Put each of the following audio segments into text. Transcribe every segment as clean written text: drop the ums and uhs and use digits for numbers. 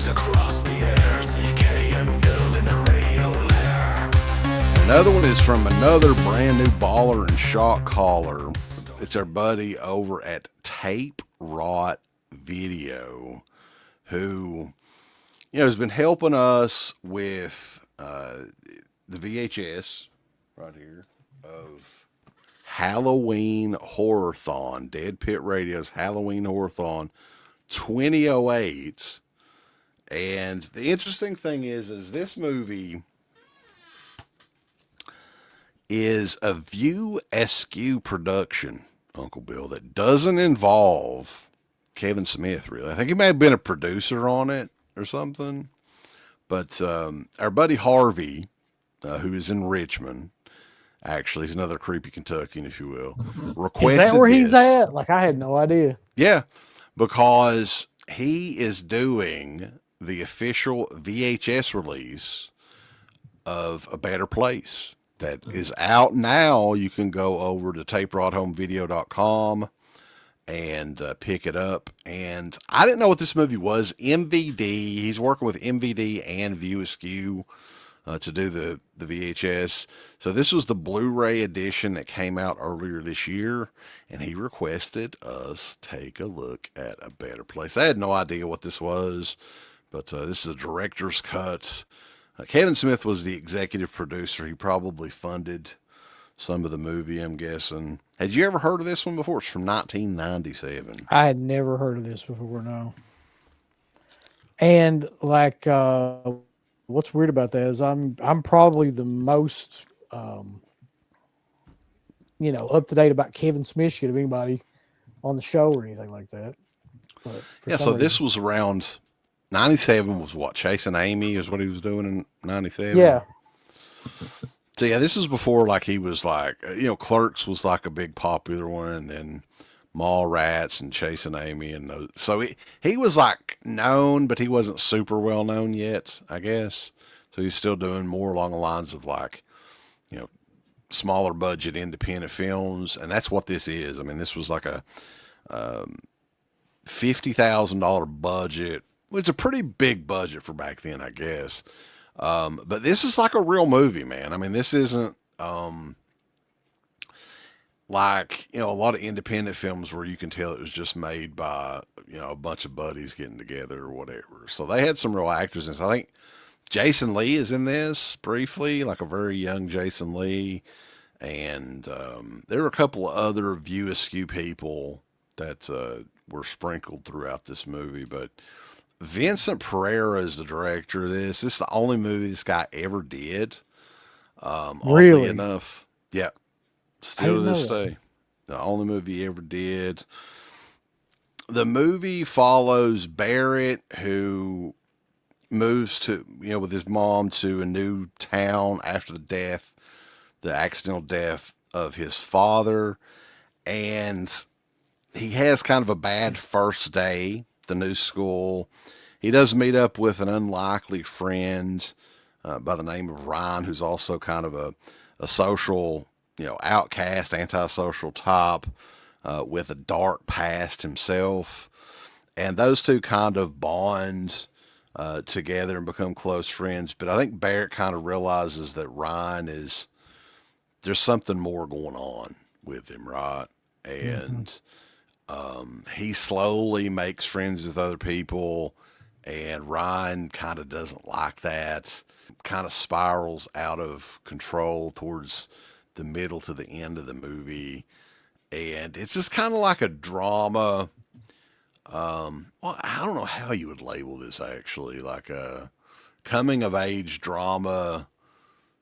across the air, CKM building a radio lair. Another one is from another brand new baller and shot caller. It's our buddy over at Tape Rot Video, who, has been helping us with the VHS right here of Halloween Horror-thon, DEADPIT Radio's Halloween Horror-thon 2008. And the interesting thing is this movie is a View Askew production, Uncle Bill, that doesn't involve Kevin Smith, really. I think he may have been a producer on it or something. But our buddy Harvey, who is in Richmond, actually, he's another creepy Kentuckian, if you will, requested Is that where he's this. at? Like, I had no idea. Yeah, because he is doing the official VHS release of A Better Place that is out now. You can go over to taperodhomevideo.com and pick it up. And I didn't know what this movie was. MVD, he's working with MVD and View Askew to do the VHS. So this was the Blu-ray edition that came out earlier this year, and he requested us take a look at A Better Place. I had no idea what this was, but this is a director's cut. Kevin Smith was the executive producer. He probably funded some of the movie, I'm guessing. Had you ever heard of this one before? It's from 1997. I had never heard of this before, no. And like, what's weird about that is I'm probably the most, up to date about Kevin Smith shit of anybody on the show or anything like that. But yeah, so this was around 97 was what? Chasing Amy is what he was doing in 97? Yeah. So yeah, this is before like he was like, Clerks was like a big popular one, and then Mallrats and Chasing Amy. And those. So he was like known, but he wasn't super well known yet, I guess. So he's still doing more along the lines of like, smaller budget independent films. And that's what this is. I mean, this was like a $50,000 budget. It's a pretty big budget for back then, I guess. But this is like a real movie, man. I mean, this isn't like, a lot of independent films where you can tell it was just made by, a bunch of buddies getting together or whatever. So they had some real actors in this. I think Jason Lee is in this briefly, like a very young Jason Lee. And there were a couple of other View Askew people that were sprinkled throughout this movie, but Vincent Pereira is the director of this. This is the only movie this guy ever did. Really? Oddly enough. Yeah. Still to this day. The only movie he ever did. The movie follows Barrett, who moves to, with his mom to a new town after the accidental death of his father. And he has kind of a bad first day at the new school. He does meet up with an unlikely friend by the name of Ryan, who's also kind of a social, outcast, antisocial type with a dark past himself. And those two kind of bond together and become close friends. But I think Barrett kind of realizes that there's something more going on with him, right? And he slowly makes friends with other people, and Ryan kind of doesn't like that, kind of spirals out of control towards the middle to the end of the movie. And it's just kind of like a drama. Well, I don't know how you would label this actually, like a coming of age drama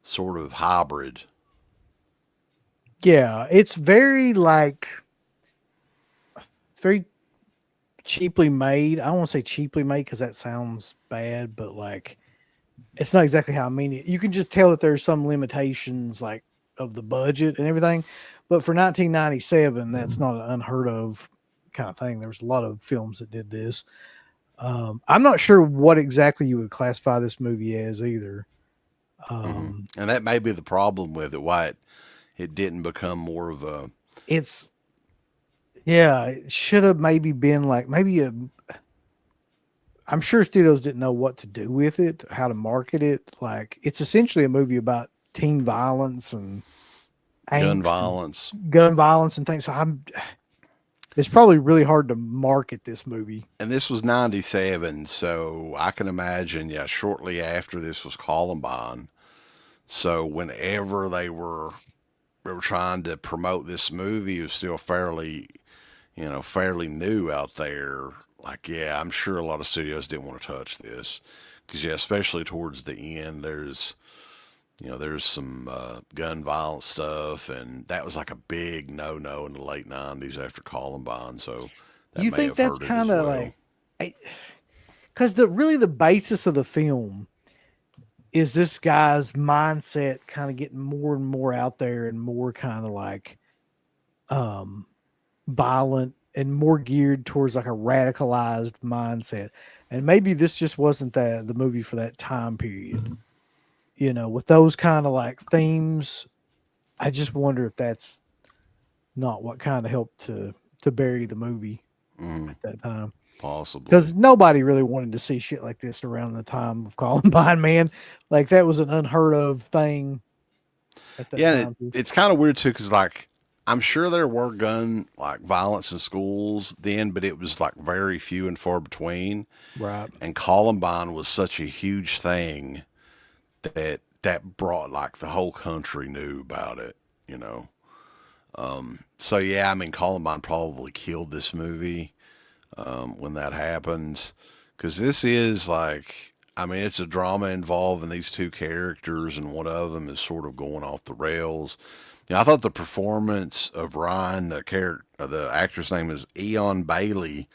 sort of hybrid. Yeah, it's very cheaply made. I don't want to say cheaply made because that sounds bad, but like it's not exactly how I mean it. You can just tell that there's some limitations like of the budget and everything. But for 1997, that's not an unheard of kind of thing. There was a lot of films that did this. I'm not sure what exactly you would classify this movie as either. And that may be the problem with it, why it didn't become more of a... It should have maybe been like maybe I'm sure studios didn't know what to do with it, how to market it. Like, it's essentially a movie about teen violence and Gun angst and violence. gun violence and things. So it's probably really hard to market this movie. And this was 97, so I can imagine, yeah, shortly after this was Columbine. So whenever they were trying to promote this movie, it was still fairly new out there. Like, yeah, I'm sure a lot of studios didn't want to touch this because, yeah, especially towards the end, there's some gun violence stuff, and that was like a big no-no in the late '90s after Columbine. So that You may think have that's hurt it as kind of well. like, because the basis of the film is this guy's mindset kind of getting more and more out there and more kind of like um violent and more geared towards like a radicalized mindset. And maybe this just wasn't the movie for that time period. With those kind of like themes, I just wonder if that's not what kind of helped to bury the movie at that time. Possibly. Because nobody really wanted to see shit like this around the time of Columbine, man. Like, that was an unheard of thing at that Yeah, and time. it's kind of weird too, because like I'm sure there were gun like violence in schools then, but it was like very few and far between. Right. And Columbine was such a huge thing that brought like the whole country knew about it, you know. So yeah, I mean Columbine probably killed this movie when that happened, because this is like, I mean, it's a drama involving these two characters, and one of them is sort of going off the rails. I thought the performance of Ryan, the actor's name is Eon Bailey,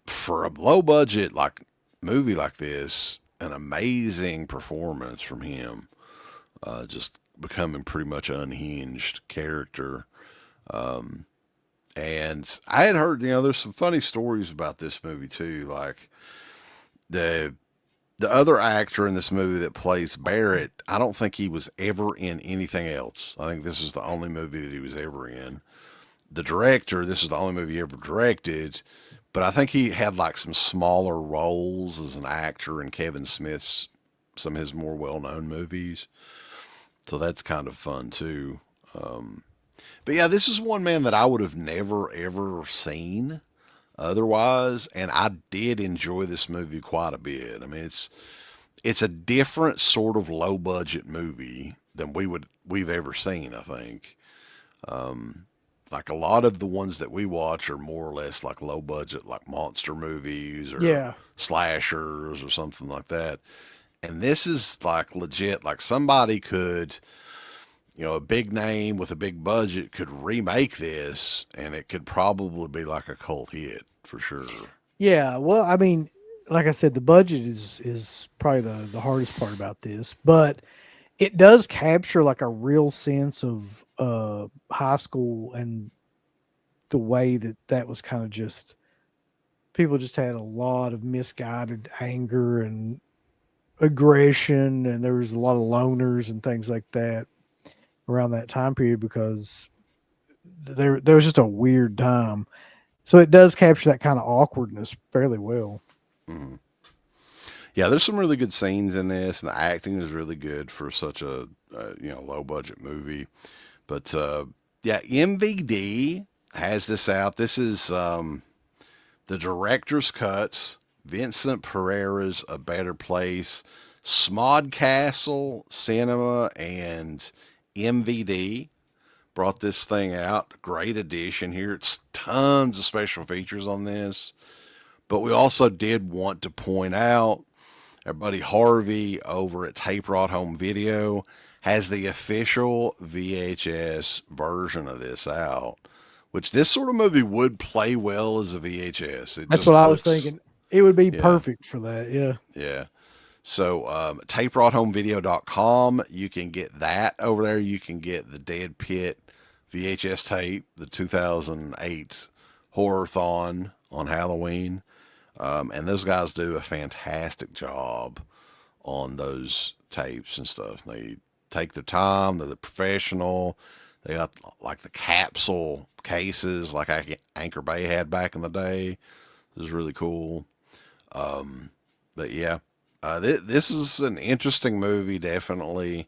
for a low budget like movie like this, an amazing performance from him. Just becoming pretty much unhinged character. And I had heard, there's some funny stories about this movie too. Like the the other actor in this movie that plays Barrett, I don't think he was ever in anything else. I think this is the only movie that he was ever in. The director, this is the only movie he ever directed, but I think he had like some smaller roles as an actor in Kevin Smith's some of his more well-known movies. So that's kind of fun too. But yeah, this is one man that I would have never ever seen otherwise, and I did enjoy this movie quite a bit. I mean, it's a different sort of low budget movie than we've ever seen, I think. Like a lot of the ones that we watch are more or less like low budget, like monster movies or Yeah. slashers or something like that. And this is like legit, like somebody could, a big name with a big budget could remake this and it could probably be like a cult hit for sure. Yeah. Well, I mean, like I said, the budget is probably the hardest part about this, but it does capture like a real sense of high school and the way that was kind of just people just had a lot of misguided anger and aggression, and there was a lot of loners and things like that around that time period because there was just a weird time. So it does capture that kind of awkwardness fairly well. Yeah, there's some really good scenes in this, and the acting is really good for such a low budget movie. But yeah, MVD has this out. This is the director's cuts. Vincent Pereira's A Better Place, Smodcastle Cinema, and MVD brought this thing out. Great edition here. It's tons of special features on this. But we also did want to point out our buddy Harvey over at Tape Rod Home Video has the official VHS version of this out, which this sort of movie would play well as a VHS. That's what I was thinking. It would be perfect for that. Yeah. Yeah. So, taperodhomevideo.com, you can get that over there. You can get the Dead Pit VHS tape, the 2008 Horror-thon on Halloween. And those guys do a fantastic job on those tapes and stuff. They take their time. They're the professional. They got like the capsule cases like Anchor Bay had back in the day. It was really cool. But yeah, this is an interesting movie, definitely,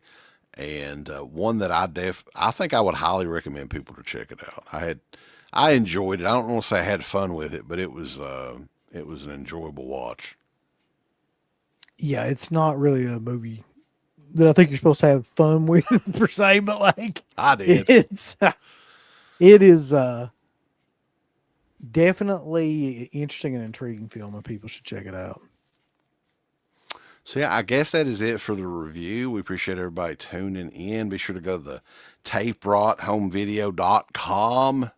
and one that I think I would highly recommend people to check it out. I enjoyed it. I don't want to say I had fun with it, but it was an enjoyable watch. Yeah, it's not really a movie that I think you're supposed to have fun with per se, but like I did. It is definitely interesting and intriguing film, and people should check it out. So yeah, I guess that is it for the review. We appreciate everybody tuning in. Be sure to go to the taperothomevideo.com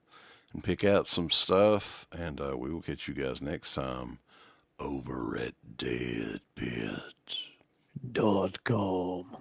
and pick out some stuff, and we will catch you guys next time over at .com.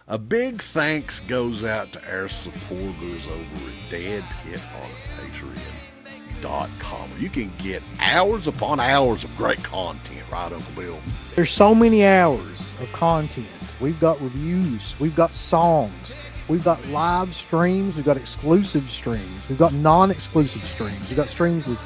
A big thanks goes out to our supporters over at DEADPIT on Patreon.com. You can get hours upon hours of great content, right, Uncle Bill? There's so many hours of content. We've got reviews, we've got songs, we've got live streams, we've got exclusive streams, we've got non-exclusive streams, we've got streams with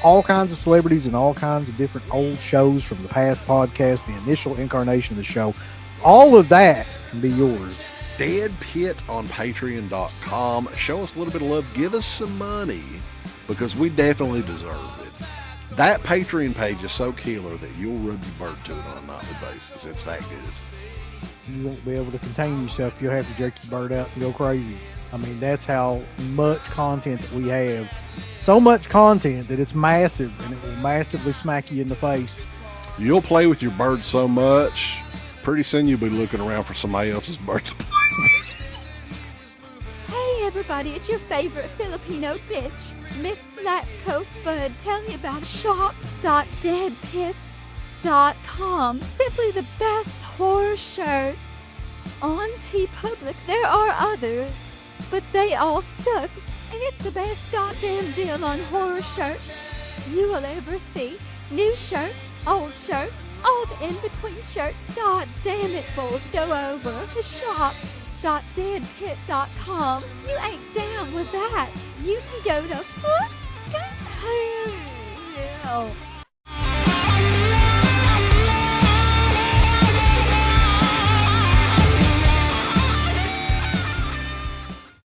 all kinds of celebrities and all kinds of different old shows from the past podcast, the initial incarnation of the show. All of that can be yours. DEADPIT on Patreon.com. Show us a little bit of love. Give us some money, because we definitely deserve it. That Patreon page is so killer that you'll rub your bird to it on a nightly basis. It's that good. You won't be able to contain yourself. You'll have to jerk your bird out and go crazy. I mean, that's how much content that we have. So much content that it's massive, and it will massively smack you in the face. You'll play with your bird so much, pretty soon you'll be looking around for somebody else's bird to play with. Hey everybody, it's your favorite Filipino bitch, Miss Slatko Fudd, telling you about shop.deadpit.com. Simply the best horror shirts. On TeePublic, there are others, but they all suck. And it's the best goddamn deal on horror shirts you will ever see. New shirts, old shirts, all the in-between shirts. God damn it, fools, go over to shop.deadpit.com. You ain't down with that. You can go to fucking hell.